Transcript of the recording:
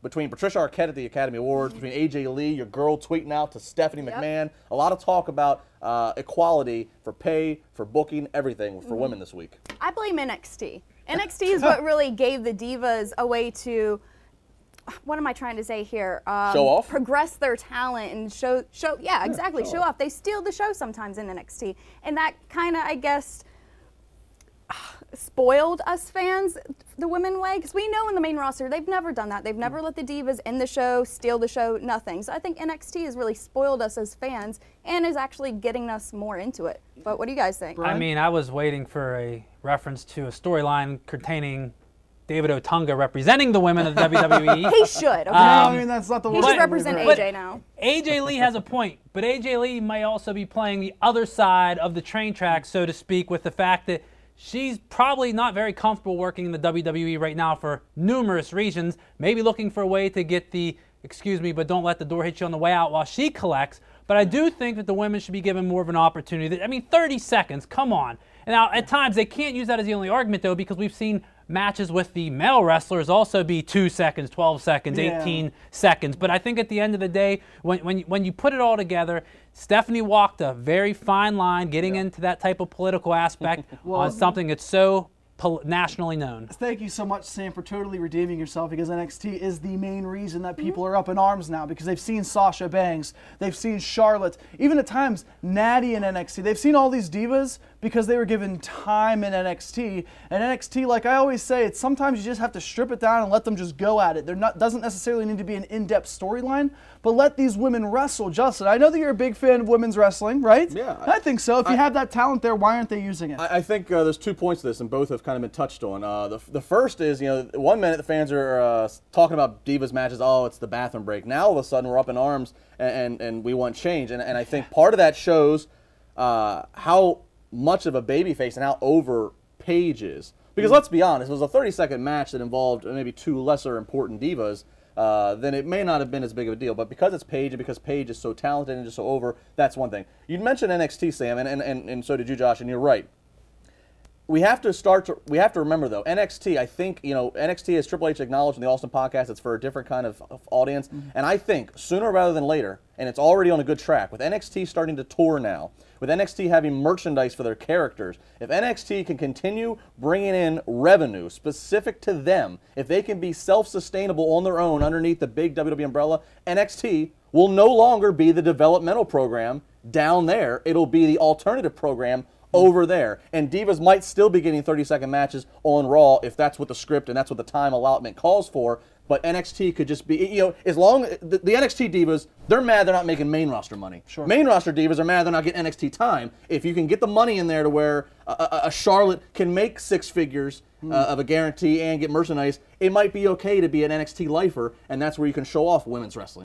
between Patricia Arquette at the Academy Awards, between AJ Lee, your girl tweeting out to Stephanie McMahon, a lot of talk about equality for pay, for booking, everything for women this week. I blame NXT. NXT is what really gave the divas a way to, what am I trying to say here? Show off? Progress their talent and show yeah, exactly, show off. They steal the show sometimes in NXT. And that kind of, I guess, spoiled us fans the women way, because we know in the main roster they've never done that. They've never let the divas in the show, steal the show, nothing. So I think NXT has really spoiled us as fans and is actually getting us more into it. But what do you guys think? I mean, I was waiting for a reference to a storyline containing David Otunga representing the women of the WWE. He should. Okay? I mean, that's not the he should represent AJ now. AJ Lee has a point, but AJ Lee may also be playing the other side of the train track, so to speak, with the fact that she's probably not very comfortable working in the WWE right now for numerous reasons, maybe looking for a way to get the, excuse me, but don't let the door hit you on the way out while she collects. But I do think that the women should be given more of an opportunity. I mean, 30 seconds, come on. Now, at times, they can't use that as the only argument, though, because we've seen matches with the male wrestlers also be 2 seconds, 12 seconds, 18 seconds. But I think at the end of the day, when you put it all together, Stephanie walked a very fine line getting into that type of political aspect on something that's so nationally known. Thank you so much, Sam, for totally redeeming yourself, because NXT is the main reason that people are up in arms now, because they've seen Sasha Banks, they've seen Charlotte, even at times Natty in NXT. They've seen all these divas because they were given time in NXT. And NXT, like I always say, it's sometimes you just have to strip it down and let them just go at it. There doesn't necessarily need to be an in-depth storyline, but let these women wrestle. Justin, I know that you're a big fan of women's wrestling, right? Yeah. I think so. If you have that talent there, why aren't they using it? I think there's 2 points to this, and both have kind of been touched on. The first is, you know, 1 minute the fans are talking about divas matches, oh, it's the bathroom break. Now all of a sudden we're up in arms and we want change. And I think part of that shows how much of a babyface and how over Paige is. Because let's be honest, it was a 30-second match that involved maybe 2 lesser important divas, then it may not have been as big of a deal. But because it's Paige and because Paige is so talented and just so over, that's one thing. You mentioned NXT, Sam, and so did you, Josh, and you're right. We have to remember, though, NXT, I think, you know, NXT, as Triple H acknowledged in the Austin podcast, it's for a different kind of audience. And I think sooner rather than later, and it's already on a good track, with NXT starting to tour now, with NXT having merchandise for their characters, if NXT can continue bringing in revenue specific to them, if they can be self-sustainable on their own underneath the big WWE umbrella, NXT will no longer be the developmental program down there. It'll be the alternative program over there. And divas might still be getting 30-second matches on Raw if that's what the script and that's what the time allotment calls for. But NXT could just be, you know, as long the NXT divas, they're mad they're not making main roster money. Sure. Main roster divas are mad they're not getting NXT time. If you can get the money in there to where a Charlotte can make 6 figures of a guarantee and get merchandise, it might be okay to be an NXT lifer, and that's where you can show off women's wrestling.